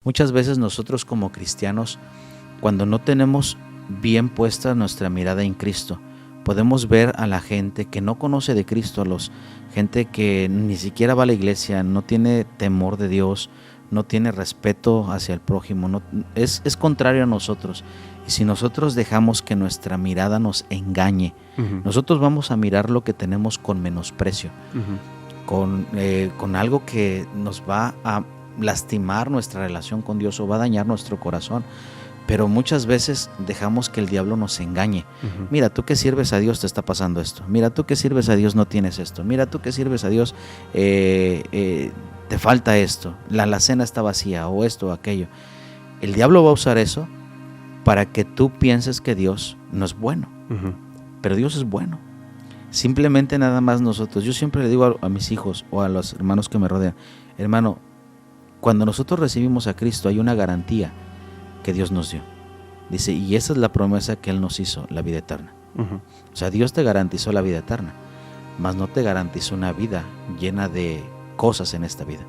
Muchas veces nosotros como cristianos, cuando no tenemos bien puesta nuestra mirada en Cristo, podemos ver a la gente que no conoce de Cristo, gente que ni siquiera va a la iglesia, no tiene temor de Dios, no tiene respeto hacia el prójimo, es contrario a nosotros. Y si nosotros dejamos que nuestra mirada nos engañe, nosotros vamos a mirar lo que tenemos con menosprecio, con algo que nos va a lastimar nuestra relación con Dios o va a dañar nuestro corazón. Pero muchas veces dejamos que el diablo nos engañe. Mira, tú que sirves a Dios te está pasando esto. Mira, tú que sirves a Dios no tienes esto. Mira, tú que sirves a Dios te falta esto. La alacena está vacía o esto o aquello. El diablo va a usar eso para que tú pienses que Dios no es bueno. Pero Dios es bueno. Simplemente nada más nosotros. Yo siempre le digo a mis hijos o a los hermanos que me rodean, hermano, cuando nosotros recibimos a Cristo hay una garantía que Dios nos dio. Dice, y esa es la promesa que Él nos hizo, la vida eterna. O sea, Dios te garantizó la vida eterna, mas no te garantizó una vida llena de cosas en esta vida.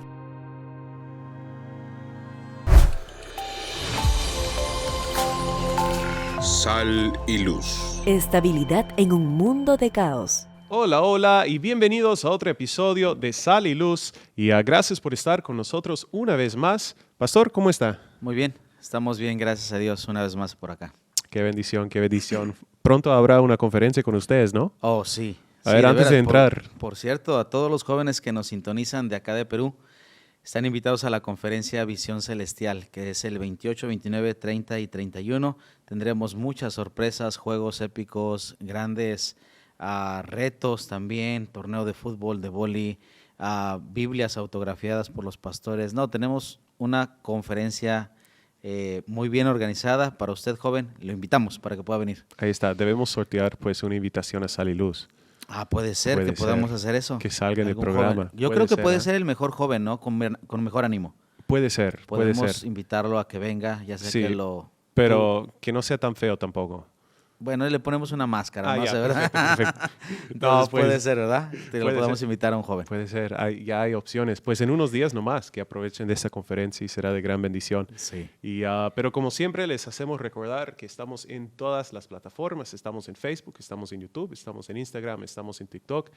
Sal y luz. Estabilidad en un mundo de caos. Hola, hola y bienvenidos a otro episodio de Sal y Luz y gracias por estar con nosotros una vez más. Pastor, ¿cómo está? Muy bien, estamos bien, gracias a Dios, una vez más por acá. Qué bendición, qué bendición. Pronto habrá una conferencia con ustedes, ¿no? Oh, sí. A ver, antes de entrar. Por cierto, a todos los jóvenes que nos sintonizan de acá de Perú, están invitados a la conferencia Visión Celestial, que es el 28, 29, 30 y 31. Tendremos muchas sorpresas, juegos épicos, grandes retos también, torneo de fútbol, de vóley, Biblias autografiadas por los pastores. No, tenemos una conferencia muy bien organizada para usted, joven. Lo invitamos para que pueda venir. Ahí está, debemos sortear pues una invitación a Sal y Luz. Puede ser que podamos hacer eso. Que salga en el programa. Joven. Yo creo que puede ser el mejor joven, ¿no? Con mejor ánimo. Puede ser, puede ser. Podemos invitarlo a que venga, ya sea que lo... Pero que no sea tan feo tampoco. Bueno, le ponemos una máscara, ¿no? Ya, perfecto. No, puede ser, ¿verdad? Lo podemos invitar a un joven. Puede ser, ya hay opciones. Pues en unos días nomás que aprovechen de esta conferencia y será de gran bendición. Sí. Pero como siempre les hacemos recordar que estamos en todas las plataformas. Estamos en Facebook, estamos en YouTube, estamos en Instagram, estamos en TikTok.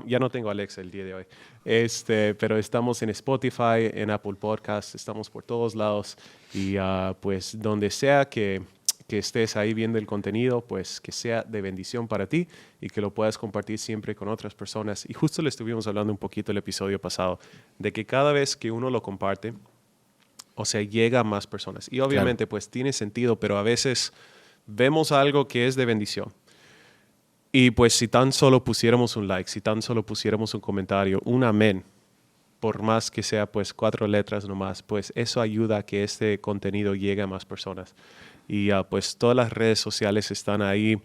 Ya no tengo Alexa el día de hoy. Pero estamos en Spotify, en Apple Podcasts, estamos por todos lados. Y pues donde sea que estés ahí viendo el contenido, pues que sea de bendición para ti y que lo puedas compartir siempre con otras personas. Y justo le estuvimos hablando un poquito el episodio pasado, de que cada vez que uno lo comparte, o sea, llega a más personas. Y obviamente pues tiene sentido, pero a veces vemos algo que es de bendición. Y pues si tan solo pusiéramos un like, si tan solo pusiéramos un comentario, un amén, por más que sea pues 4 letras nomás, pues eso ayuda a que este contenido llegue a más personas. Y pues todas las redes sociales están ahí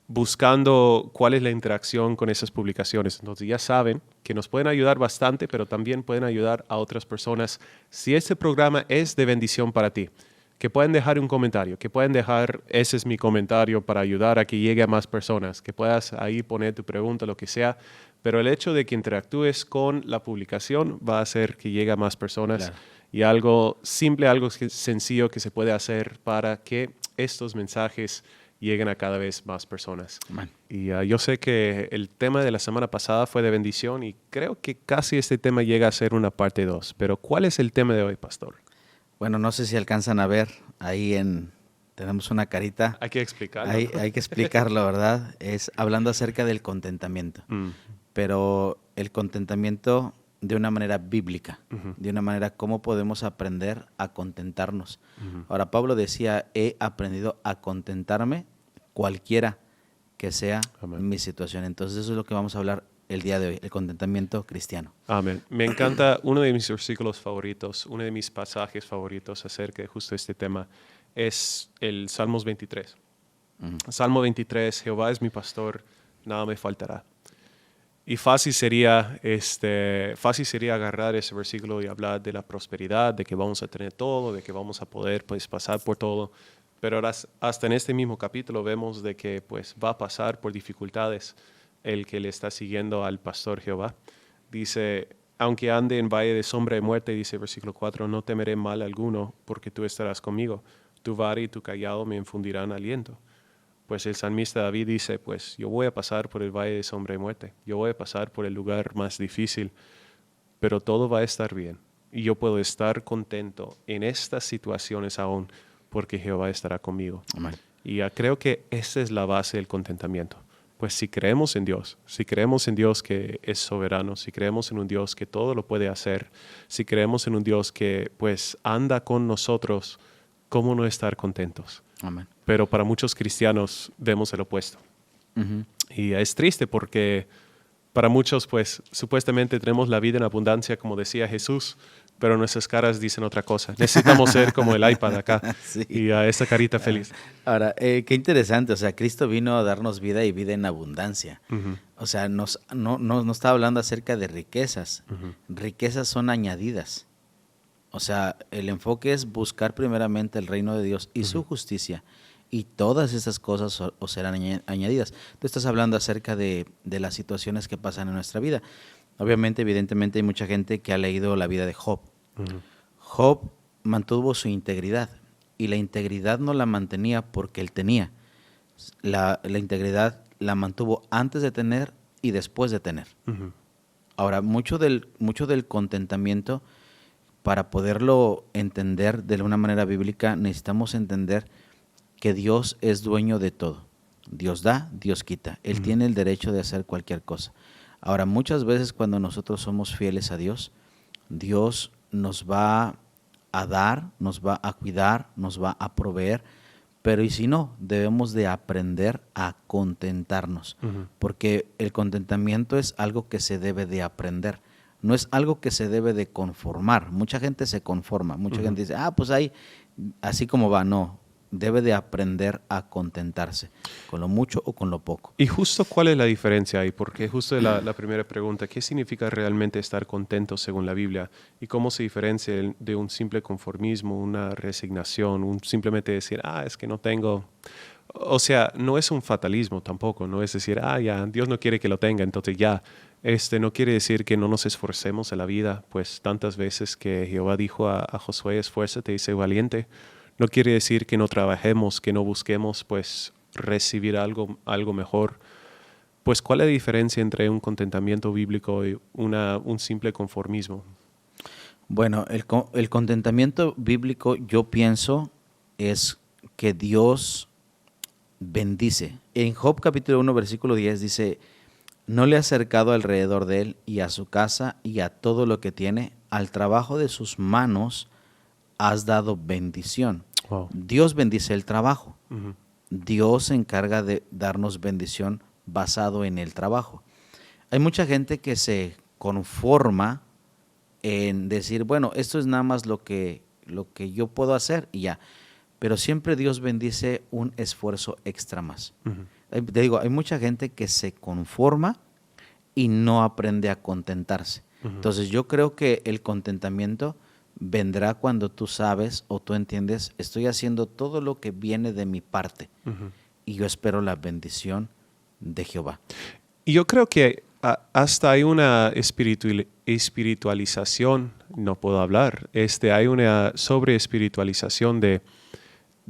buscando cuál es la interacción con esas publicaciones. Entonces ya saben que nos pueden ayudar bastante, pero también pueden ayudar a otras personas. Si este programa es de bendición para ti, que pueden dejar un comentario, que pueden dejar, ese es mi comentario para ayudar a que llegue a más personas, que puedas ahí poner tu pregunta, lo que sea. Pero el hecho de que interactúes con la publicación va a hacer que llegue a más personas. Claro. Y algo simple, algo sencillo que se puede hacer para que estos mensajes lleguen a cada vez más personas. Man. Y yo sé que el tema de la semana pasada fue de bendición y creo que casi este tema llega a ser una parte 2. Pero ¿cuál es el tema de hoy, pastor? Bueno, no sé si alcanzan a ver, tenemos una carita. Hay que explicarlo. Hay que explicarlo, ¿verdad? Es hablando acerca del contentamiento. Pero el contentamiento de una manera bíblica, de una manera cómo podemos aprender a contentarnos. Ahora, Pablo decía, he aprendido a contentarme cualquiera que sea mi situación. Entonces, eso es lo que vamos a hablar el día de hoy, el contentamiento cristiano. Amén. Me encanta uno de mis versículos favoritos, uno de mis pasajes favoritos acerca de justo este tema, es el Salmos 23. Salmo 23, Jehová es mi pastor, nada me faltará. Y fácil sería agarrar ese versículo y hablar de la prosperidad, de que vamos a tener todo, de que vamos a poder pues, pasar por todo. Pero hasta en este mismo capítulo vemos de que pues, va a pasar por dificultades el que le está siguiendo al pastor Jehová. Dice, aunque ande en valle de sombra de muerte, dice versículo 4, no temeré mal alguno, porque tú estarás conmigo. Tu vara y tu cayado me infundirán aliento. Pues el salmista David dice, pues yo voy a pasar por el valle de sombra de muerte, yo voy a pasar por el lugar más difícil, pero todo va a estar bien. Y yo puedo estar contento en estas situaciones aún, porque Jehová estará conmigo. Amén. Y creo que esa es la base del contentamiento. Pues si creemos en Dios que es soberano, si creemos en un Dios que todo lo puede hacer, si creemos en un Dios que pues anda con nosotros, ¿cómo no estar contentos? Amén. Pero para muchos cristianos vemos el opuesto. Ujú. Y es triste porque para muchos pues supuestamente tenemos la vida en abundancia, como decía Jesús, pero nuestras caras dicen otra cosa. Necesitamos ser como el iPad acá Sí. y a esa carita feliz. Ahora, qué interesante, o sea, Cristo vino a darnos vida y vida en abundancia. Ujú, O sea, no está hablando acerca de riquezas. ujú. Riquezas son añadidas. O sea, el enfoque es buscar primeramente el reino de Dios y su justicia. Y todas esas cosas os serán añadidas. Tú estás hablando acerca de las situaciones que pasan en nuestra vida. Obviamente, evidentemente, hay mucha gente que ha leído la vida de Job. Ujú. Job mantuvo su integridad. Y la integridad no la mantenía porque él tenía. La integridad la mantuvo antes de tener y después de tener. Ujú. Ahora, mucho del contentamiento, para poderlo entender de una manera bíblica, necesitamos entender que Dios es dueño de todo. Dios da, Dios quita. Él tiene el derecho de hacer cualquier cosa. Ahora, muchas veces cuando nosotros somos fieles a Dios, Dios nos va a dar, nos va a cuidar, nos va a proveer, pero y si no, debemos de aprender a contentarnos, Ujú. porque el contentamiento es algo que se debe de aprender, no es algo que se debe de conformar. Mucha gente se conforma, mucha gente dice, pues ahí, así como va, no, debe de aprender a contentarse, con lo mucho o con lo poco. Y justo cuál es la diferencia ahí, porque justo la primera pregunta, ¿qué significa realmente estar contento según la Biblia? ¿Y cómo se diferencia de un simple conformismo, una resignación, un simplemente decir, es que no tengo? O sea, no es un fatalismo tampoco, no es decir, ya, Dios no quiere que lo tenga, entonces ya. No quiere decir que no nos esforcemos en la vida, pues tantas veces que Jehová dijo a Josué, esfuérzate y sé valiente. No quiere decir que no trabajemos, que no busquemos pues recibir algo mejor. Pues, ¿cuál es la diferencia entre un contentamiento bíblico y un simple conformismo? Bueno, el contentamiento bíblico, yo pienso, es que Dios bendice. En Job capítulo 1, versículo 10 dice, no le ha cercado alrededor de él y a su casa y a todo lo que tiene, al trabajo de sus manos has dado bendición. Wow. Dios bendice el trabajo. Ujú. Dios se encarga de darnos bendición basado en el trabajo. Hay mucha gente que se conforma en decir, bueno, esto es nada más lo que yo puedo hacer y ya. Pero siempre Dios bendice un esfuerzo extra más. Ujú. Te digo, hay mucha gente que se conforma y no aprende a contentarse. Ujú. Entonces yo creo que el contentamiento vendrá cuando tú sabes o tú entiendes, estoy haciendo todo lo que viene de mi parte Ujú. y yo espero la bendición de Jehová. Y yo creo que hasta hay una espiritualización, no puedo hablar, hay una sobreespiritualización de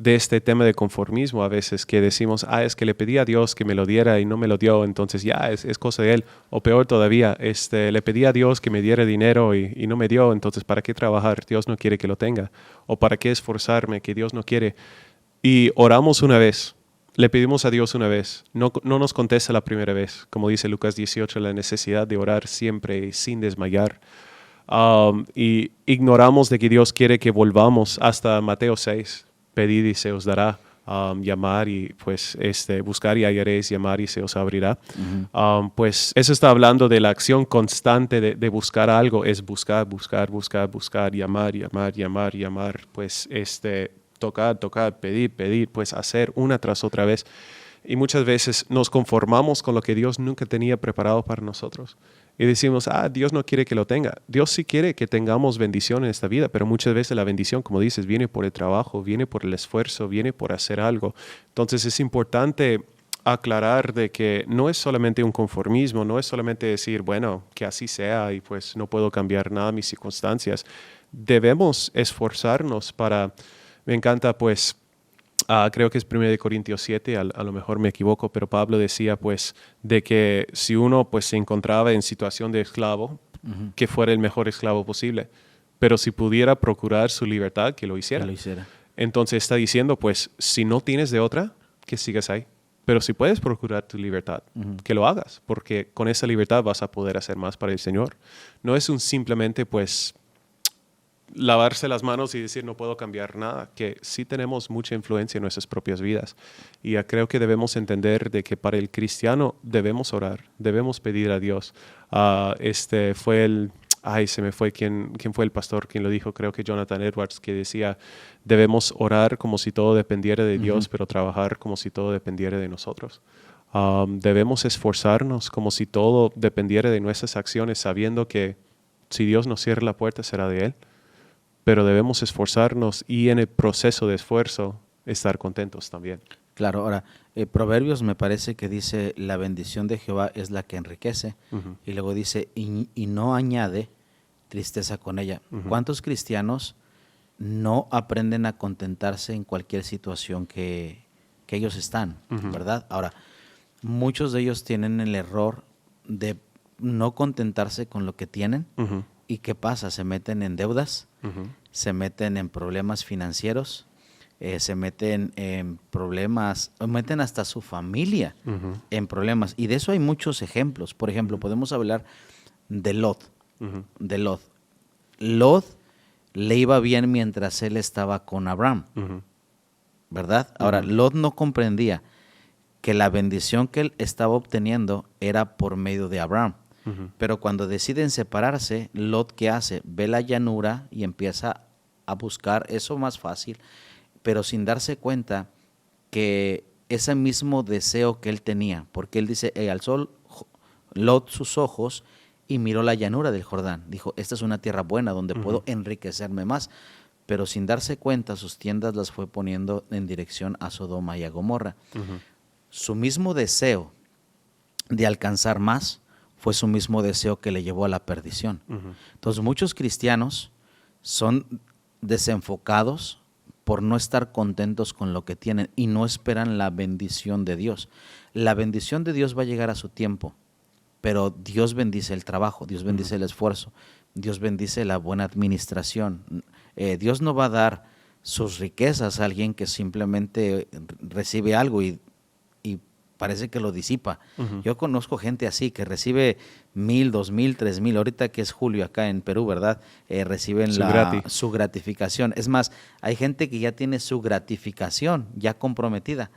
este tema de conformismo a veces, que decimos, es que le pedí a Dios que me lo diera y no me lo dio, entonces ya es cosa de Él. O peor todavía, le pedí a Dios que me diera dinero y no me dio, entonces ¿para qué trabajar? Dios no quiere que lo tenga. O ¿para qué esforzarme? Que Dios no quiere. Y oramos una vez, le pedimos a Dios una vez, no nos contesta la primera vez, como dice Lucas 18, la necesidad de orar siempre sin desmayar. Y ignoramos de que Dios quiere que volvamos hasta Mateo 6. Pedid y se os dará, llamar y pues buscar y hallaréis, llamar y se os abrirá. Pues eso está hablando de la acción constante de buscar algo, es buscar, llamar, pues tocar, pedir, pues hacer una tras otra vez. Y muchas veces nos conformamos con lo que Dios nunca tenía preparado para nosotros. Y decimos, Dios no quiere que lo tenga. Dios sí quiere que tengamos bendición en esta vida, pero muchas veces la bendición, como dices, viene por el trabajo, viene por el esfuerzo, viene por hacer algo. Entonces es importante aclarar de que no es solamente un conformismo, no es solamente decir, bueno, que así sea y pues no puedo cambiar nada mis circunstancias. Debemos esforzarnos para, me encanta pues, creo que es 1 Corintios 7, a lo mejor me equivoco, pero Pablo decía pues de que si uno pues se encontraba en situación de esclavo, que fuera el mejor esclavo posible, pero si pudiera procurar su libertad, que lo hiciera. Que lo hiciera. Entonces está diciendo pues, si no tienes de otra, que sigas ahí. Pero si puedes procurar tu libertad, que lo hagas, porque con esa libertad vas a poder hacer más para el Señor. No es un simplemente pues lavarse las manos y decir no puedo cambiar nada, que sí tenemos mucha influencia en nuestras propias vidas. Y creo que debemos entender de que para el cristiano debemos orar, debemos pedir a Dios. Se me fue quién fue el pastor quien lo dijo, creo que Jonathan Edwards, que decía, debemos orar como si todo dependiera de Dios, pero trabajar como si todo dependiera de nosotros. Debemos esforzarnos como si todo dependiera de nuestras acciones, sabiendo que si Dios nos cierra la puerta será de Él. Pero debemos esforzarnos y en el proceso de esfuerzo estar contentos también. Claro, ahora, Proverbios me parece que dice, la bendición de Jehová es la que enriquece, y luego dice, y no añade tristeza con ella. ¿Cuántos cristianos no aprenden a contentarse en cualquier situación que ellos están, verdad? Ahora, muchos de ellos tienen el error de no contentarse con lo que tienen. ¿Y qué pasa? Se meten en deudas, se meten en problemas financieros, se meten en problemas, meten hasta su familia en problemas. Y de eso hay muchos ejemplos. Por ejemplo, podemos hablar de Lot. De Lot. Lot le iba bien mientras él estaba con Abraham, ¿verdad? Ahora, Lot no comprendía que la bendición que él estaba obteniendo era por medio de Abraham. Pero cuando deciden separarse, Lot, ¿qué hace? Ve la llanura y empieza a buscar eso más fácil, pero sin darse cuenta que ese mismo deseo que él tenía, porque él dice, alzó Lot sus ojos y miró la llanura del Jordán. Dijo, esta es una tierra buena donde puedo enriquecerme más. Pero sin darse cuenta, sus tiendas las fue poniendo en dirección a Sodoma y a Gomorra. Su mismo deseo de alcanzar más fue su mismo deseo que le llevó a la perdición. Entonces, muchos cristianos son desenfocados por no estar contentos con lo que tienen y no esperan la bendición de Dios. La bendición de Dios va a llegar a su tiempo, pero Dios bendice el trabajo, Dios bendice el esfuerzo, Dios bendice la buena administración. Dios no va a dar sus riquezas a alguien que simplemente recibe algo y parece que lo disipa. Yo conozco gente así que recibe 1,000, 2,000, 3,000. Ahorita que es julio acá en Perú, ¿verdad? Reciben su gratificación. Es más, hay gente que ya tiene su gratificación ya comprometida.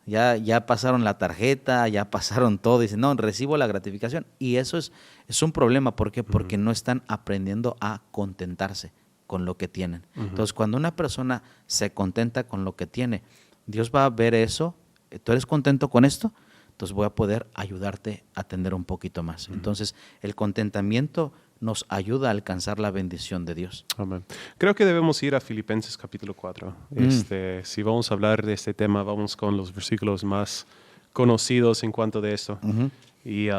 Ya pasaron la tarjeta, ya pasaron todo. Dicen, no, recibo la gratificación. Y eso es un problema. ¿Por qué? Porque no están aprendiendo a contentarse con lo que tienen. Entonces, cuando una persona se contenta con lo que tiene, Dios va a ver eso. ¿Tú eres contento con esto? Entonces voy a poder ayudarte a tener un poquito más. Entonces, el contentamiento nos ayuda a alcanzar la bendición de Dios. Amén. Creo que debemos ir a Filipenses capítulo 4. Si vamos a hablar de este tema, vamos con los versículos más conocidos en cuanto de esto. Y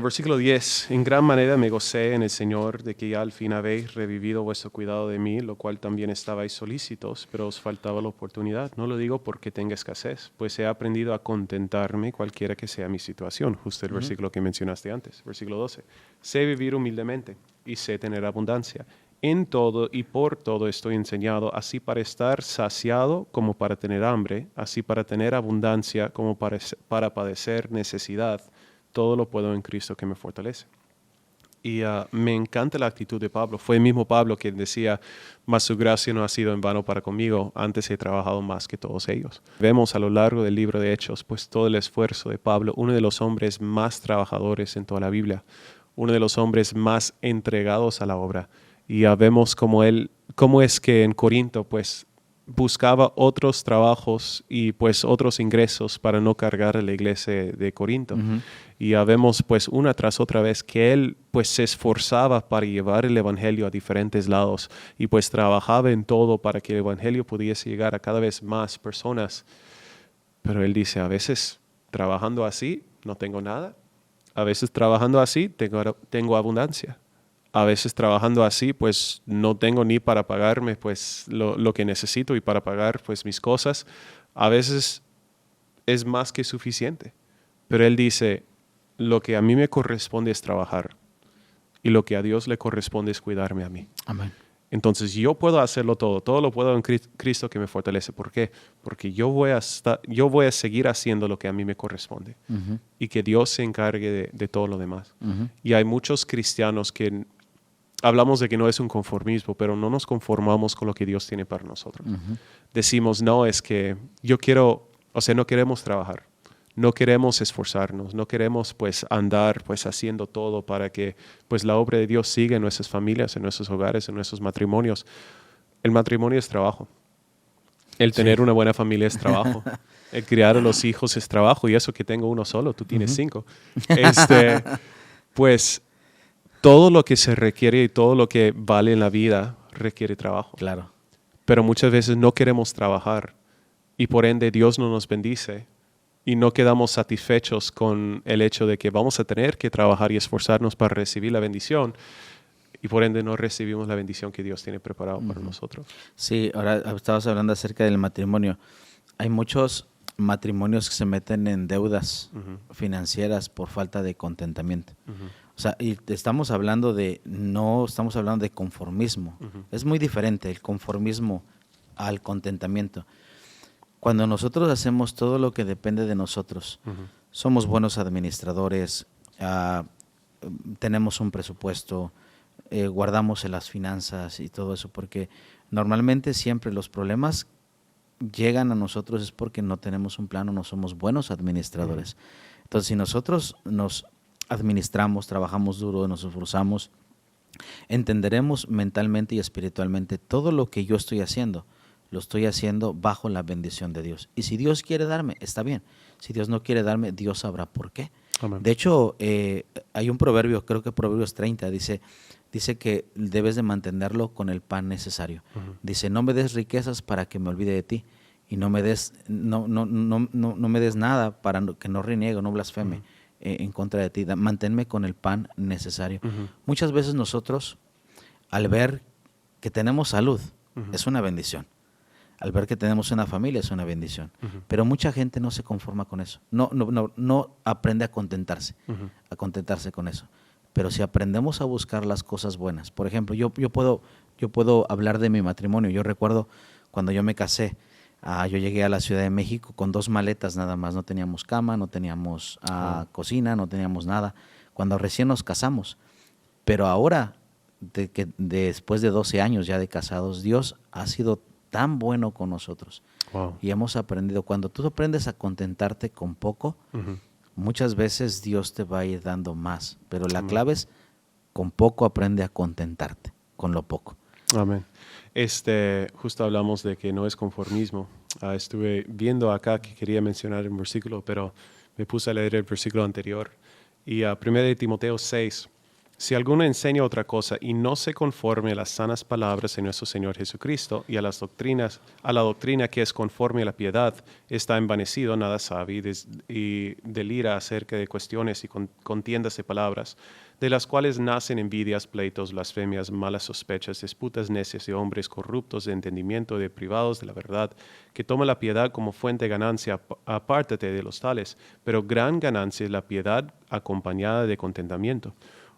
versículo 10, en gran manera me gocé en el Señor de que ya al fin habéis revivido vuestro cuidado de mí, lo cual también estabais solícitos, pero os faltaba la oportunidad. No lo digo porque tenga escasez, pues he aprendido a contentarme cualquiera que sea mi situación. Justo el versículo que mencionaste antes, versículo 12. Sé vivir humildemente y sé tener abundancia. En todo y por todo estoy enseñado, así para estar saciado como para tener hambre, así para tener abundancia como para padecer necesidad. Todo lo puedo en Cristo que me fortalece. Y me encanta la actitud de Pablo. Fue el mismo Pablo quien decía, mas su gracia no ha sido en vano para conmigo, antes he trabajado más que todos ellos. Vemos a lo largo del libro de Hechos, pues todo el esfuerzo de Pablo, uno de los hombres más trabajadores en toda la Biblia, uno de los hombres más entregados a la obra. Y vemos cómo es que en Corinto, pues, buscaba otros trabajos y pues otros ingresos para no cargar a la iglesia de Corinto. Y ya vemos pues una tras otra vez que él pues se esforzaba para llevar el evangelio a diferentes lados y pues trabajaba en todo para que el evangelio pudiese llegar a cada vez más personas. Pero él dice, a veces trabajando así no tengo nada. A veces trabajando así tengo abundancia. A veces trabajando así pues no tengo ni para pagarme pues lo que necesito y para pagar pues mis cosas. A veces es más que suficiente. Pero él dice, lo que a mí me corresponde es trabajar y lo que a Dios le corresponde es cuidarme a mí. Amén. Entonces yo puedo hacerlo todo lo puedo en Cristo que me fortalece. ¿Por qué? Porque yo voy a seguir haciendo lo que a mí me corresponde y que Dios se encargue de todo lo demás. Y hay muchos cristianos que hablamos de que no es un conformismo, pero no nos conformamos con lo que Dios tiene para nosotros. Decimos, no, es que no queremos trabajar. No queremos esforzarnos, no queremos pues andar pues haciendo todo para que pues la obra de Dios siga en nuestras familias, en nuestros hogares, en nuestros matrimonios. El matrimonio es trabajo. El tener una buena familia es trabajo. El criar a los hijos es trabajo. Y eso que tengo uno solo, tú tienes 5. Pues todo lo que se requiere y todo lo que vale en la vida requiere trabajo. Claro. Pero muchas veces no queremos trabajar y por ende Dios no nos bendice. Y no quedamos satisfechos con el hecho de que vamos a tener que trabajar y esforzarnos para recibir la bendición y por ende no recibimos la bendición que Dios tiene preparado para nosotros. Sí, ahora estabas hablando acerca del matrimonio. Hay muchos matrimonios que se meten en deudas financieras por falta de contentamiento. O sea, y estamos hablando no estamos hablando de conformismo. Es muy diferente el conformismo al contentamiento. Cuando nosotros hacemos todo lo que depende de nosotros, somos buenos administradores, tenemos un presupuesto, guardamos en las finanzas y todo eso, porque normalmente siempre los problemas llegan a nosotros es porque no tenemos un plan o no somos buenos administradores. Entonces, si nosotros nos administramos, trabajamos duro, nos esforzamos, entenderemos mentalmente y espiritualmente todo lo que yo estoy haciendo. Lo estoy haciendo bajo la bendición de Dios. Y si Dios quiere darme, está bien. Si Dios no quiere darme, Dios sabrá por qué. Amén. De hecho, hay un proverbio, creo que Proverbios 30, dice que debes de mantenerlo con el pan necesario. Dice, no me des riquezas para que me olvide de ti. Y no me des nada para que no reniegue, no blasfeme en contra de ti. Manténme con el pan necesario. Muchas veces nosotros, al ver que tenemos salud, es una bendición. Al ver que tenemos una familia es una bendición. Pero mucha gente no se conforma con eso. No aprende a contentarse con eso. Pero si aprendemos a buscar las cosas buenas. Por ejemplo, yo puedo hablar de mi matrimonio. Yo recuerdo cuando yo me casé, yo llegué a la Ciudad de México con 2 maletas nada más. No teníamos cama, no teníamos cocina, no teníamos nada. Cuando recién nos casamos. Pero ahora, después de 12 años ya de casados, Dios ha sido tan bueno con nosotros. Wow. Y hemos aprendido, cuando tú aprendes a contentarte con poco, muchas veces Dios te va a ir dando más, pero la clave es, con poco aprende a contentarte, con lo poco. Amén. Justo hablamos de que no es conformismo. Estuve viendo acá que quería mencionar un versículo, pero me puse a leer el versículo anterior. Y 1 Timoteo 6, si alguno enseña otra cosa y no se conforme a las sanas palabras de nuestro Señor Jesucristo y a la doctrina que es conforme a la piedad, está envanecido, nada sabe y delira acerca de cuestiones y contiendas de palabras, de las cuales nacen envidias, pleitos, blasfemias, malas sospechas, disputas necias de hombres corruptos de entendimiento, deprivados de la verdad, que toman la piedad como fuente de ganancia. Apártate de los tales, pero gran ganancia es la piedad acompañada de contentamiento.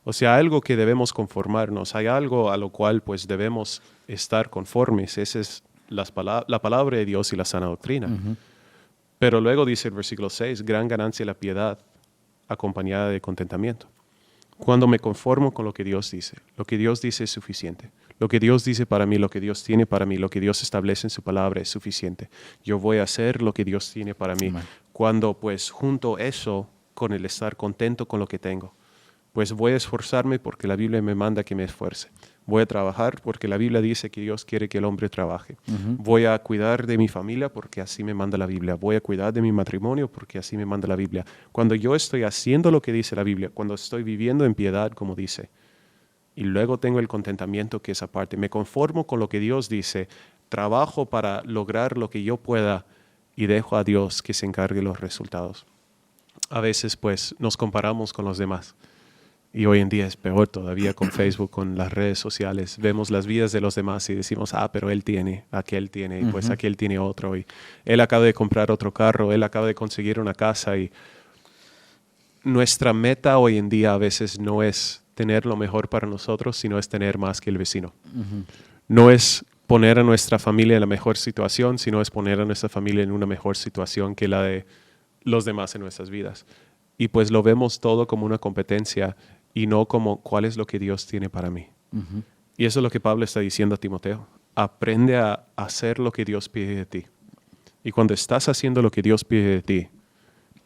O sea, algo que debemos conformarnos, hay algo a lo cual pues debemos estar conformes. Esa es la palabra de Dios y la sana doctrina. Pero luego dice el versículo 6, gran ganancia la piedad acompañada de contentamiento. Cuando me conformo con lo que Dios dice es suficiente. Lo que Dios dice para mí, lo que Dios tiene para mí, lo que Dios establece en su palabra es suficiente. Yo voy a hacer lo que Dios tiene para mí. Amen. Cuando pues junto eso con el estar contento con lo que tengo, pues voy a esforzarme porque la Biblia me manda que me esfuerce. Voy a trabajar porque la Biblia dice que Dios quiere que el hombre trabaje. Voy a cuidar de mi familia porque así me manda la Biblia. Voy a cuidar de mi matrimonio porque así me manda la Biblia. Cuando yo estoy haciendo lo que dice la Biblia, cuando estoy viviendo en piedad, como dice, y luego tengo el contentamiento que es aparte, me conformo con lo que Dios dice, trabajo para lograr lo que yo pueda y dejo a Dios que se encargue los resultados. A veces pues nos comparamos con los demás. Y hoy en día es peor todavía con Facebook, con las redes sociales. Vemos las vidas de los demás y decimos, pero él tiene, aquel tiene, y pues aquel tiene otro. Y él acaba de comprar otro carro, él acaba de conseguir una casa. Y nuestra meta hoy en día a veces no es tener lo mejor para nosotros, sino es tener más que el vecino. No es poner a nuestra familia en la mejor situación, sino es poner a nuestra familia en una mejor situación que la de los demás en nuestras vidas. Y pues lo vemos todo como una competencia y no como cuál es lo que Dios tiene para mí. Y eso es lo que Pablo está diciendo a Timoteo. Aprende a hacer lo que Dios pide de ti. Y cuando estás haciendo lo que Dios pide de ti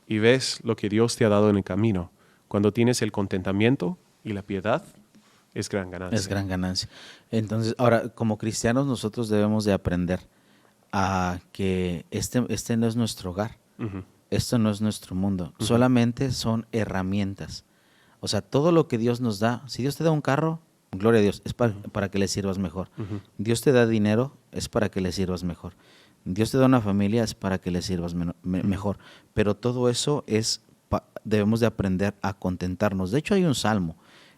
y ves lo que Dios te ha dado en el camino, cuando tienes el contentamiento y la piedad, es gran ganancia. Es gran ganancia. Entonces, ahora, como cristianos nosotros debemos de aprender a que este no es nuestro hogar. Esto no es nuestro mundo. Solamente son herramientas. O sea, todo lo que Dios nos da, si Dios te da un carro, gloria a Dios, es para que le sirvas mejor. Dios te da dinero, es para que le sirvas mejor. Dios te da una familia, es para que le sirvas mejor. Pero todo eso debemos de aprender a contentarnos. De hecho, hay un salmo,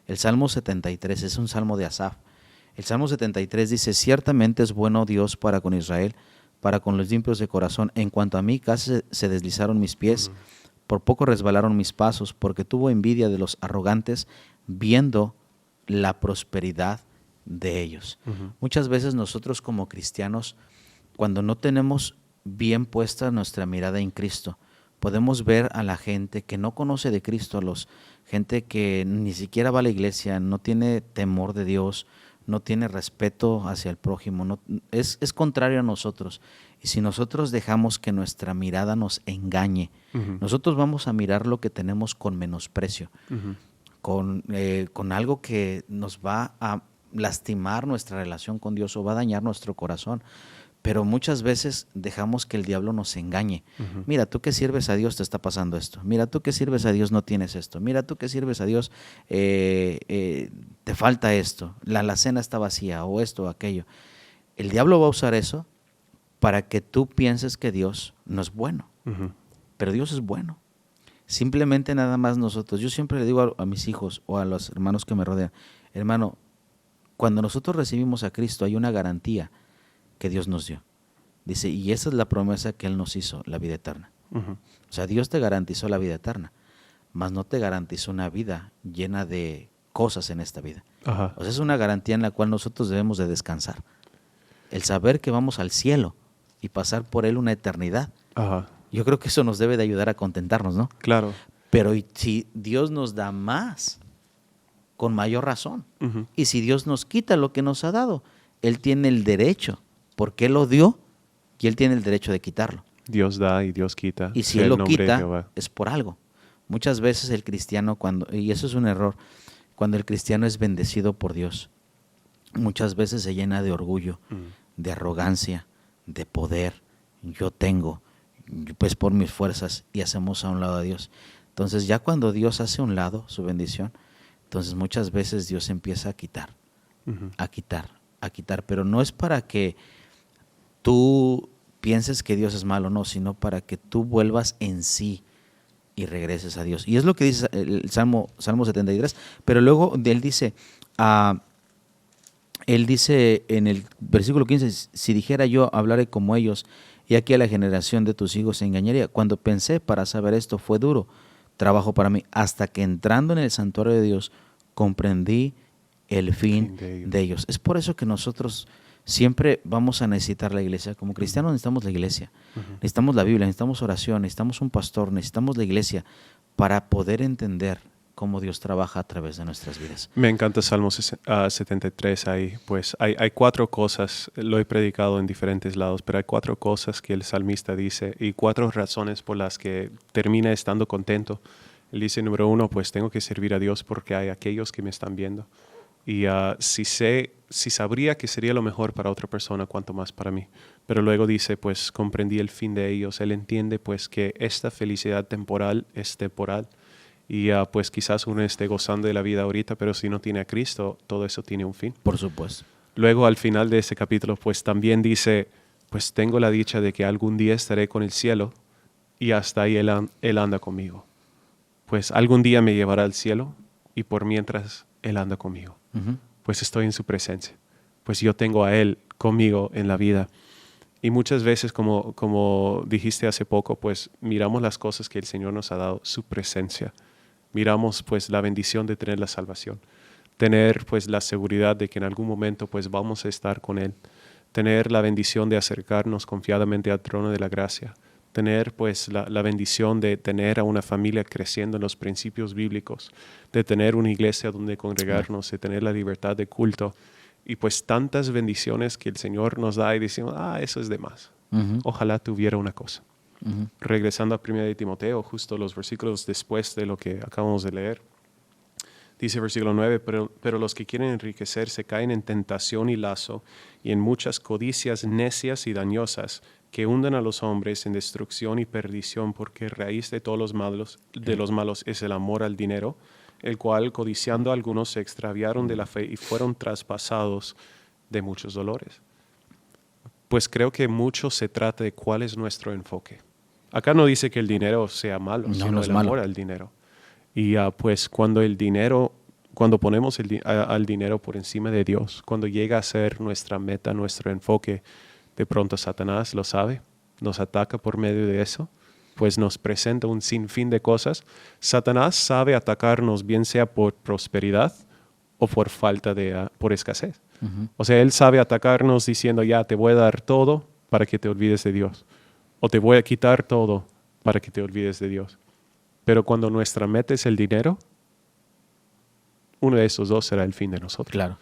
el Salmo 73, es un salmo de Asaf. El Salmo 73 dice, ciertamente es bueno Dios para con Israel, para con los limpios de corazón. En cuanto a mí, casi se deslizaron mis pies, por poco resbalaron mis pasos, porque tuvo envidia de los arrogantes, viendo la prosperidad de ellos. Muchas veces nosotros como cristianos, cuando no tenemos bien puesta nuestra mirada en Cristo, podemos ver a la gente que no conoce de Cristo, gente que ni siquiera va a la iglesia, no tiene temor de Dios, no tiene respeto hacia el prójimo, es contrario a nosotros. Y si nosotros dejamos que nuestra mirada nos engañe, nosotros vamos a mirar lo que tenemos con menosprecio, con algo que nos va a lastimar nuestra relación con Dios o va a dañar nuestro corazón. Pero muchas veces dejamos que el diablo nos engañe. Mira, tú que sirves a Dios te está pasando esto. Mira, tú que sirves a Dios no tienes esto. Mira, tú que sirves a Dios te falta esto. La cena está vacía o esto o aquello. El diablo va a usar eso para que tú pienses que Dios no es bueno. Pero Dios es bueno. Simplemente nada más nosotros. Yo siempre le digo a mis hijos o a los hermanos que me rodean, hermano, cuando nosotros recibimos a Cristo hay una garantía que Dios nos dio. Dice, y esa es la promesa que Él nos hizo, la vida eterna. O sea, Dios te garantizó la vida eterna, mas no te garantizó una vida llena de cosas en esta vida. O sea, es una garantía en la cual nosotros debemos de descansar. El saber que vamos al cielo y pasar por Él una eternidad. Yo creo que eso nos debe de ayudar a contentarnos, ¿no? Claro. Pero si Dios nos da más, con mayor razón. Y si Dios nos quita lo que nos ha dado, Él tiene el derecho, porque Él lo dio y Él tiene el derecho de quitarlo. Dios da y Dios quita. Y si Él lo quita, es por algo. Muchas veces el cristiano, y eso es un error, cuando el cristiano es bendecido por Dios, muchas veces se llena de orgullo, de arrogancia, de poder. Yo tengo, pues por mis fuerzas, y hacemos a un lado a Dios. Entonces ya cuando Dios hace a un lado su bendición, entonces muchas veces Dios empieza a quitar, a quitar, pero no es para que tú pienses que Dios es malo, no, sino para que tú vuelvas en sí y regreses a Dios. Y es lo que dice el Salmo 73, pero luego él dice en el versículo 15, si dijera yo, hablaré como ellos, y aquí a la generación de tus hijos se engañaría. Cuando pensé para saber esto, fue duro trabajo para mí, hasta que entrando en el santuario de Dios, comprendí el fin de ellos. Es por eso que nosotros siempre vamos a necesitar la iglesia. Como cristianos necesitamos la iglesia, necesitamos la Biblia, necesitamos oración, necesitamos un pastor, necesitamos la iglesia para poder entender cómo Dios trabaja a través de nuestras vidas. Me encanta Salmo 73 ahí. Pues hay 4 cosas, lo he predicado en diferentes lados, pero hay 4 cosas que el salmista dice y 4 razones por las que termina estando contento. Él dice, número 1, pues tengo que servir a Dios porque hay aquellos que me están viendo. Y si sabría que sería lo mejor para otra persona, cuanto más para mí. Pero luego dice, pues comprendí el fin de ellos. Él entiende pues que esta felicidad temporal es temporal. Y pues quizás uno esté gozando de la vida ahorita, pero si no tiene a Cristo, todo eso tiene un fin. Por supuesto. Luego al final de ese capítulo, pues también dice, pues tengo la dicha de que algún día estaré con el cielo y hasta ahí Él anda conmigo. Pues algún día me llevará al cielo y por mientras Él anda conmigo. Pues estoy en su presencia. Pues yo tengo a Él conmigo en la vida. Y muchas veces, como dijiste hace poco, pues miramos las cosas que el Señor nos ha dado, su presencia. Miramos pues la bendición de tener la salvación. Tener pues la seguridad de que en algún momento pues vamos a estar con Él. Tener la bendición de acercarnos confiadamente al trono de la gracia. Tener pues la bendición de tener a una familia creciendo en los principios bíblicos. De tener una iglesia donde congregarnos, de tener la libertad de culto. Y pues tantas bendiciones que el Señor nos da y decimos, eso es de más. Ojalá tuviera una cosa. Regresando a 1 de Timoteo, justo los versículos después de lo que acabamos de leer. Dice versículo 9, pero los que quieren enriquecerse caen en tentación y lazo y en muchas codicias necias y dañosas que hunden a los hombres en destrucción y perdición, porque raíz de todos los malos es el amor al dinero, el cual, codiciando a algunos, se extraviaron de la fe y fueron traspasados de muchos dolores. Pues creo que mucho se trata de cuál es nuestro enfoque. Acá no dice que el dinero sea malo, sino el amor al dinero. Y pues cuando ponemos al dinero por encima de Dios, cuando llega a ser nuestra meta, nuestro enfoque, de pronto Satanás lo sabe, nos ataca por medio de eso, pues nos presenta un sinfín de cosas. Satanás sabe atacarnos, bien sea por prosperidad o por por escasez. O sea, él sabe atacarnos diciendo, ya te voy a dar todo para que te olvides de Dios. O te voy a quitar todo para que te olvides de Dios. Pero cuando nuestra meta es el dinero, uno de esos dos será el fin de nosotros. Claro.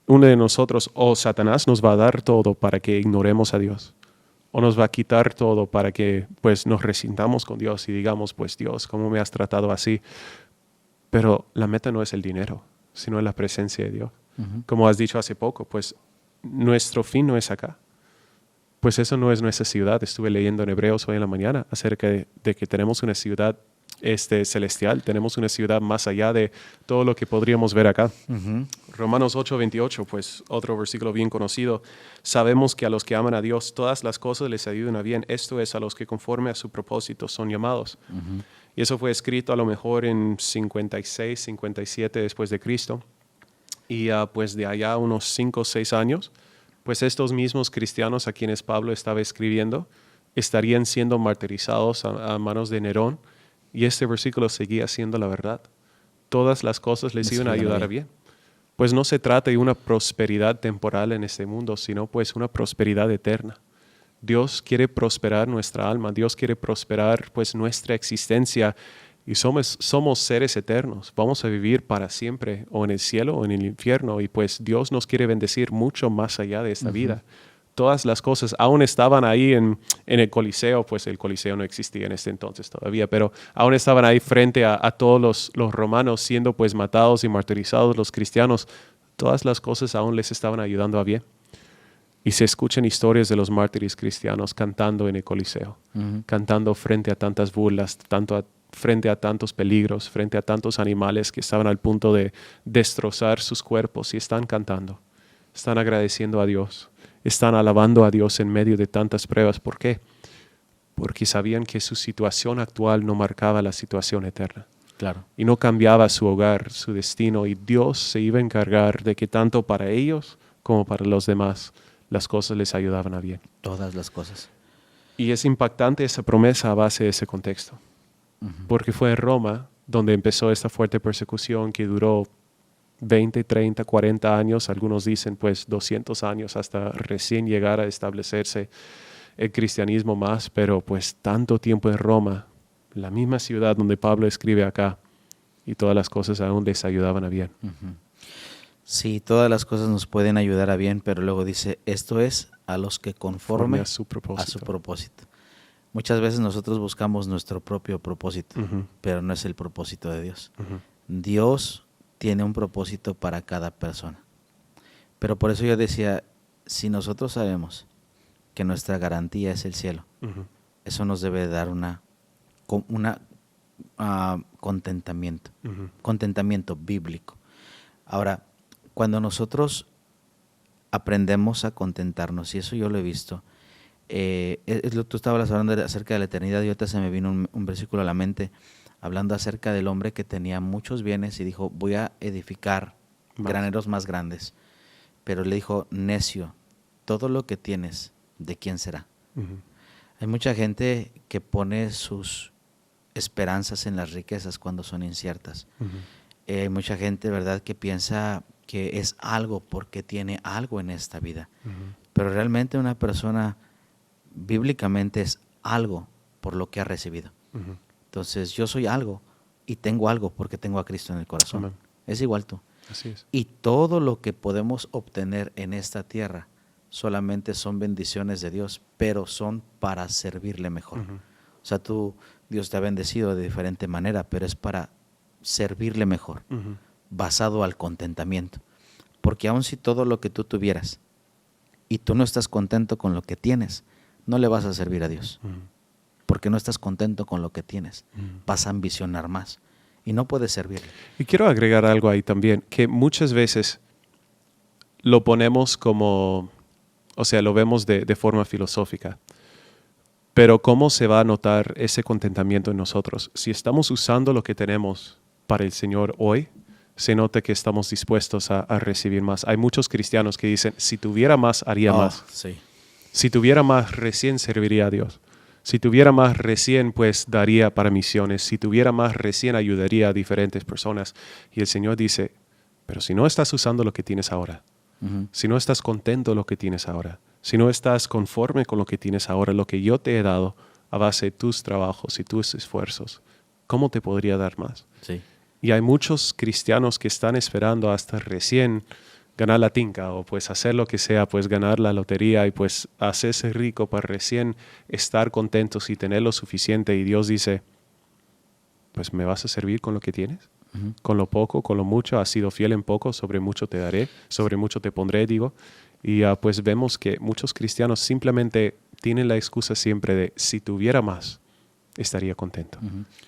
Uno de nosotros, o Satanás nos va a dar todo para que ignoremos a Dios. O nos va a quitar todo para que pues nos resintamos con Dios y digamos, pues Dios, ¿cómo me has tratado así? Pero la meta no es el dinero, sino la presencia de Dios. Como has dicho hace poco, pues nuestro fin no es acá. Pues eso no es nuestra ciudad. Estuve leyendo en Hebreos hoy en la mañana acerca de que tenemos una ciudad celestial, tenemos una ciudad más allá de todo lo que podríamos ver acá. Romanos 8:28, pues otro versículo bien conocido. Sabemos que a los que aman a Dios todas las cosas les ayudan a bien. Esto es, a los que conforme a su propósito son llamados. Y eso fue escrito a lo mejor en 56, 57 después de Cristo. Y pues de allá unos 5 o 6 años, pues estos mismos cristianos a quienes Pablo estaba escribiendo estarían siendo martirizados a manos de Nerón. Y este versículo seguía siendo la verdad. Todas las cosas les iban a ayudar a bien. Pues no se trata de una prosperidad temporal en este mundo, sino pues una prosperidad eterna. Dios quiere prosperar nuestra alma. Dios quiere prosperar pues nuestra existencia. Y somos seres eternos. Vamos a vivir para siempre, o en el cielo o en el infierno. Y pues Dios nos quiere bendecir mucho más allá de esta vida. Todas las cosas aún estaban ahí en el Coliseo, pues el Coliseo no existía en ese entonces todavía, pero aún estaban ahí frente a todos los romanos siendo pues matados y martirizados, los cristianos. Todas las cosas aún les estaban ayudando a bien. Y se escuchan historias de los mártires cristianos cantando en el Coliseo, cantando frente a tantas burlas, frente a tantos peligros, frente a tantos animales que estaban al punto de destrozar sus cuerpos, y están cantando, están agradeciendo a Dios. Están alabando a Dios en medio de tantas pruebas. ¿Por qué? Porque sabían que su situación actual no marcaba la situación eterna. Claro. Y no cambiaba su hogar, su destino. Y Dios se iba a encargar de que tanto para ellos como para los demás las cosas les ayudaban a bien. Todas las cosas. Y es impactante esa promesa a base de ese contexto. Porque fue en Roma donde empezó esta fuerte persecución que duró 20, 30, 40 años, algunos dicen pues 200 años hasta recién llegar a establecerse el cristianismo más, pero pues tanto tiempo en Roma, la misma ciudad donde Pablo escribe acá, y todas las cosas aún les ayudaban a bien. Sí, todas las cosas nos pueden ayudar a bien, pero luego dice, esto es a los que conforme a su propósito. Muchas veces nosotros buscamos nuestro propio propósito, pero no es el propósito de Dios. Dios tiene un propósito para cada persona. Pero por eso yo decía, si nosotros sabemos que nuestra garantía es el cielo, eso nos debe dar una contentamiento, contentamiento bíblico. Ahora, cuando nosotros aprendemos a contentarnos, y eso yo lo he visto, Tú estabas hablando acerca de la eternidad y ahorita se me vino un versículo a la mente hablando acerca del hombre que tenía muchos bienes y dijo, voy a edificar graneros más grandes. Pero le dijo, necio, todo lo que tienes, ¿de quién será? Hay mucha gente que pone sus esperanzas en las riquezas cuando son inciertas. Hay mucha gente, ¿verdad?, que piensa que es algo porque tiene algo en esta vida. Pero realmente una persona bíblicamente es algo por lo que ha recibido. Entonces yo soy algo y tengo algo porque tengo a Cristo en el corazón. Amén. Es igual tú. Así es. Y todo lo que podemos obtener en esta tierra solamente son bendiciones de Dios, pero son para servirle mejor. O sea, Dios te ha bendecido de diferente manera, pero es para servirle mejor, basado al contentamiento. Porque aun si todo lo que tú tuvieras y tú no estás contento con lo que tienes, no le vas a servir a Dios. Porque no estás contento con lo que tienes. Vas a ambicionar más y no puedes servirle. Y quiero agregar algo ahí también, que muchas veces lo ponemos como, o sea, lo vemos de forma filosófica. Pero ¿cómo se va a notar ese contentamiento en nosotros? Si estamos usando lo que tenemos para el Señor hoy, se nota que estamos dispuestos a recibir más. Hay muchos cristianos que dicen, si tuviera más, haría más. Sí. Si tuviera más, recién serviría a Dios. Si tuviera más, recién pues daría para misiones. Si tuviera más, recién ayudaría a diferentes personas. Y el Señor dice, pero si no estás usando lo que tienes ahora, si no estás contento lo que tienes ahora, si no estás conforme con lo que tienes ahora, lo que yo te he dado a base de tus trabajos y tus esfuerzos, ¿cómo te podría dar más? Sí. Y hay muchos cristianos que están esperando hasta recién ganar la tinca o pues hacer lo que sea, pues ganar la lotería y pues hacerse rico para recién estar contentos y tener lo suficiente. Y Dios dice, pues ¿me vas a servir con lo que tienes? Con lo poco, con lo mucho, has sido fiel en poco, sobre mucho te daré, sobre mucho te pondré, digo. Y pues vemos que muchos cristianos simplemente tienen la excusa siempre de si tuviera más, estaría contento.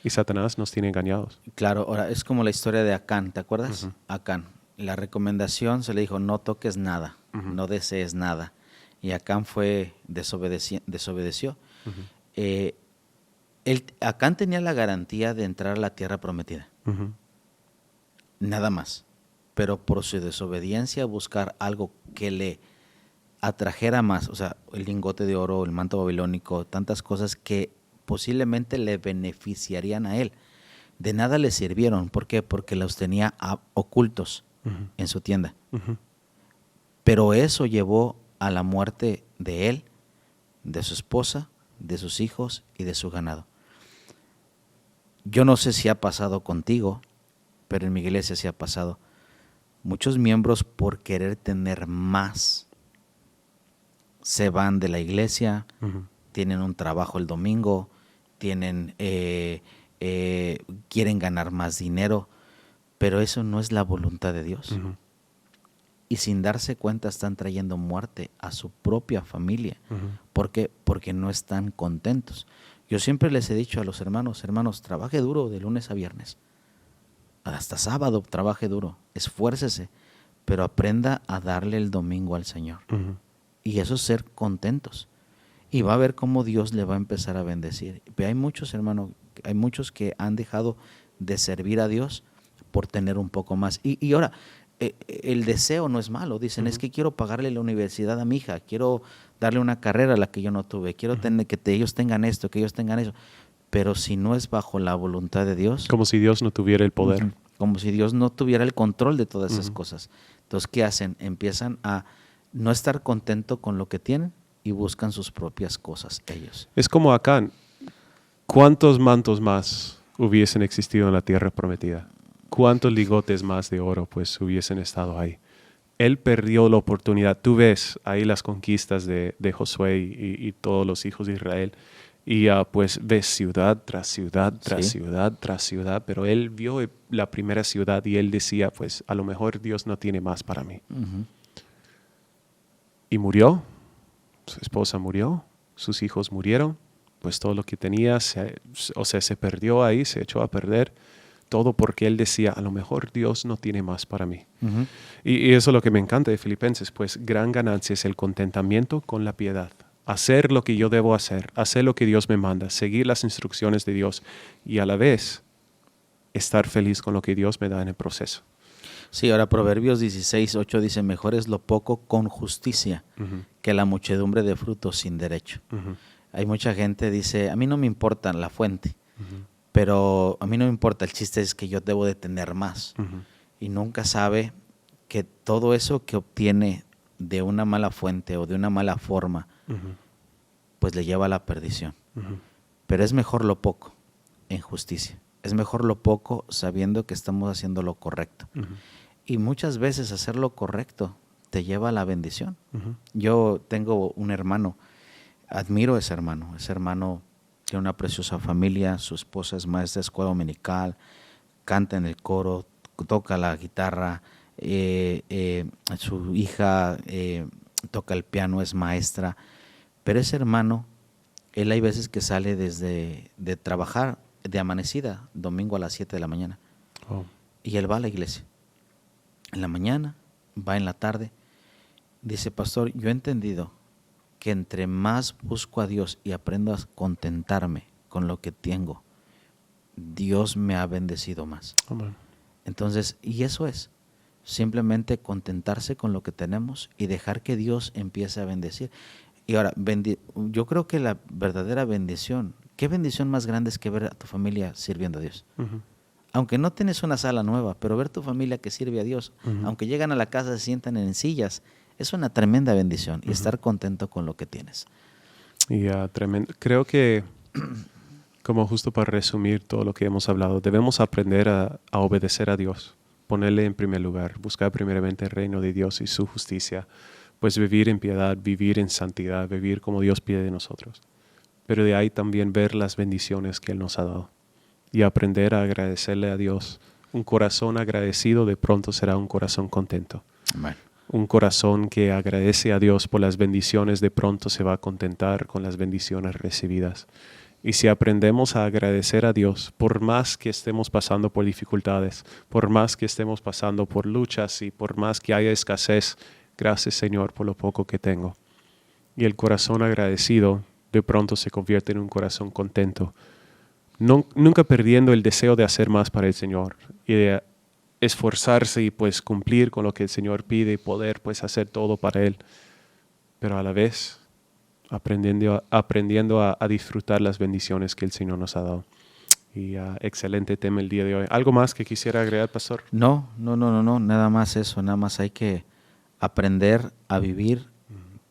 Y Satanás nos tiene engañados. Claro, ahora es como la historia de Acán, ¿te acuerdas? Acán. La recomendación se le dijo, no toques nada, no desees nada. Y Acán desobedeció. Acán tenía la garantía de entrar a la tierra prometida. Nada más. Pero por su desobediencia a buscar algo que le atrajera más, o sea, el lingote de oro, el manto babilónico, tantas cosas que posiblemente le beneficiarían a él. De nada le sirvieron. ¿Por qué? Porque los tenía ocultos en su tienda. Pero eso llevó a la muerte de él, de su esposa, de sus hijos y de su ganado. Yo no sé si ha pasado contigo, pero en mi iglesia sí ha pasado. Muchos miembros por querer tener más se van de la iglesia, tienen un trabajo el domingo, quieren ganar más dinero, pero eso no es la voluntad de Dios. Y sin darse cuenta están trayendo muerte a su propia familia. ¿Por qué? Porque no están contentos. Yo siempre les he dicho a los hermanos, trabaje duro de lunes a viernes. Hasta sábado trabaje duro, esfuércese, pero aprenda a darle el domingo al Señor. Y eso es ser contentos. Y va a ver cómo Dios le va a empezar a bendecir. Pero hay muchos, hermanos, hay muchos que han dejado de servir a Dios por tener un poco más. Y ahora, el deseo no es malo. Dicen, es que quiero pagarle la universidad a mi hija, quiero darle una carrera a la que yo no tuve, quiero tener que ellos tengan esto, que ellos tengan eso. Pero si no es bajo la voluntad de Dios. Como si Dios no tuviera el poder. Como si Dios no tuviera el control de todas esas cosas. Entonces, ¿qué hacen? Empiezan a no estar contentos con lo que tienen y buscan sus propias cosas ellos. Es como Acán. ¿Cuántos mantos más hubiesen existido en la tierra prometida? ¿Cuántos ligotes más de oro pues hubiesen estado ahí? Él perdió la oportunidad. Tú ves ahí las conquistas de Josué y todos los hijos de Israel. Y pues ves ciudad tras ciudad, tras ciudad, tras ciudad. Pero él vio la primera ciudad y él decía, pues a lo mejor Dios no tiene más para mí. Y murió. Su esposa murió. Sus hijos murieron. Pues todo lo que tenía, se perdió ahí, se echó a perder. Todo porque él decía, a lo mejor Dios no tiene más para mí. Y eso es lo que me encanta de Filipenses, pues gran ganancia es el contentamiento con la piedad. hacer lo que yo debo hacer lo que Dios me manda, seguir las instrucciones de Dios y a la vez estar feliz con lo que Dios me da en el proceso. Sí, ahora Proverbios 16:8 dice, mejor es lo poco con justicia que la muchedumbre de frutos sin derecho. Hay mucha gente que dice, a mí no me importa la fuente, pero a mí no me importa, el chiste es que yo debo de tener más. Y nunca sabe que todo eso que obtiene de una mala fuente o de una mala forma, pues le lleva a la perdición. Pero es mejor lo poco en justicia. Es mejor lo poco sabiendo que estamos haciendo lo correcto. Y muchas veces hacer lo correcto te lleva a la bendición. Yo tengo un hermano, admiro a ese hermano. Ese hermano tiene una preciosa familia, su esposa es maestra de escuela dominical, canta en el coro, toca la guitarra, su hija toca el piano, es maestra. Pero ese hermano, él hay veces que sale de trabajar de amanecida, domingo a las 7 de la mañana. Y él va a la iglesia. En la mañana, va en la tarde. Dice, pastor, yo he entendido que entre más busco a Dios y aprendo a contentarme con lo que tengo, Dios me ha bendecido más. Amén. Entonces, y eso es simplemente contentarse con lo que tenemos y dejar que Dios empiece a bendecir. Y ahora, yo creo que la verdadera bendición, ¿qué bendición más grande es que ver a tu familia sirviendo a Dios? Aunque no tienes una sala nueva, pero ver tu familia que sirve a Dios, aunque llegan a la casa, se sientan en sillas, es una tremenda bendición y estar contento con lo que tienes. Y tremendo. Creo que, como justo para resumir todo lo que hemos hablado, debemos aprender a obedecer a Dios, ponerle en primer lugar, buscar primeramente el reino de Dios y su justicia, pues vivir en piedad, vivir en santidad, vivir como Dios pide de nosotros. Pero de ahí también ver las bendiciones que Él nos ha dado y aprender a agradecerle a Dios. Un corazón agradecido de pronto será un corazón contento. Amén. Un corazón que agradece a Dios por las bendiciones de pronto se va a contentar con las bendiciones recibidas. Y si aprendemos a agradecer a Dios, por más que estemos pasando por dificultades, por más que estemos pasando por luchas y por más que haya escasez, gracias Señor por lo poco que tengo. Y el corazón agradecido de pronto se convierte en un corazón contento. Nunca perdiendo el deseo de hacer más para el Señor y de esforzarse y pues cumplir con lo que el Señor pide y poder pues hacer todo para Él. Pero a la vez aprendiendo a disfrutar las bendiciones que el Señor nos ha dado. Y excelente tema el día de hoy. ¿Algo más que quisiera agregar, pastor? No, nada más eso, nada más hay que aprender a vivir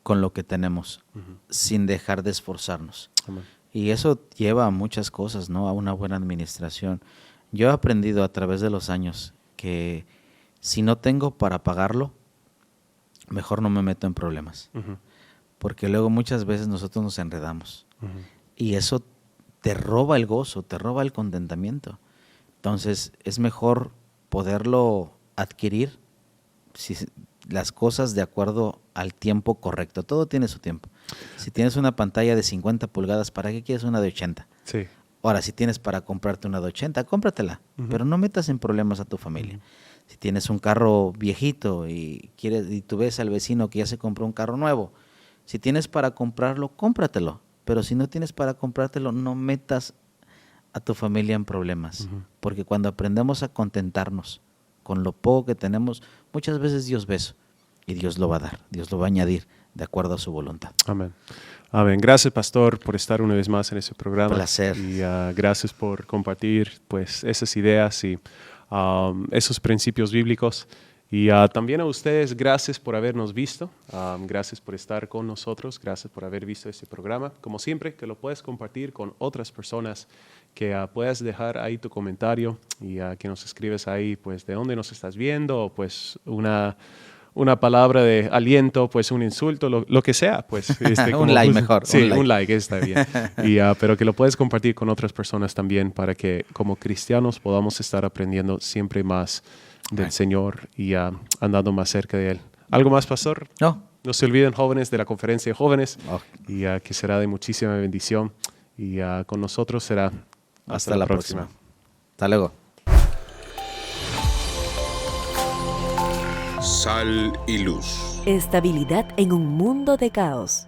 con lo que tenemos, sin dejar de esforzarnos. Amén. Y eso lleva a muchas cosas, ¿no? A una buena administración. Yo he aprendido a través de los años que si no tengo para pagarlo, mejor no me meto en problemas. Porque luego muchas veces nosotros nos enredamos. Y eso te roba el gozo, te roba el contentamiento. Entonces es mejor poderlo adquirir las cosas de acuerdo al tiempo correcto. Todo tiene su tiempo. Si tienes una pantalla de 50 pulgadas, ¿para qué quieres una de 80? Sí. Ahora, si tienes para comprarte una de 80, cómpratela, pero no metas en problemas a tu familia. Si tienes un carro viejito y tú ves al vecino que ya se compró un carro nuevo, si tienes para comprarlo, cómpratelo. Pero si no tienes para comprártelo, no metas a tu familia en problemas. Porque cuando aprendemos a contentarnos con lo poco que tenemos, muchas veces Dios ve eso y Dios lo va a dar, Dios lo va a añadir de acuerdo a su voluntad. Amén. Amén. Gracias, pastor, por estar una vez más en este programa. Placer. Y gracias por compartir pues esas ideas y esos principios bíblicos. Y también a ustedes, gracias por habernos visto, gracias por estar con nosotros, gracias por haber visto este programa. Como siempre, que lo puedes compartir con otras personas, que puedas dejar ahí tu comentario y que nos escribes ahí pues de dónde nos estás viendo, o pues una palabra de aliento, pues un insulto, lo que sea. Pues, un like mejor. Sí, un like está bien. Pero que lo puedes compartir con otras personas también para que como cristianos podamos estar aprendiendo siempre más del Señor y andando más cerca de Él. ¿Algo más, pastor? No. No se olviden, jóvenes, de la conferencia de jóvenes y que será de muchísima bendición. Y con nosotros será hasta la próxima. Hasta luego. Sal y luz. Estabilidad en un mundo de caos.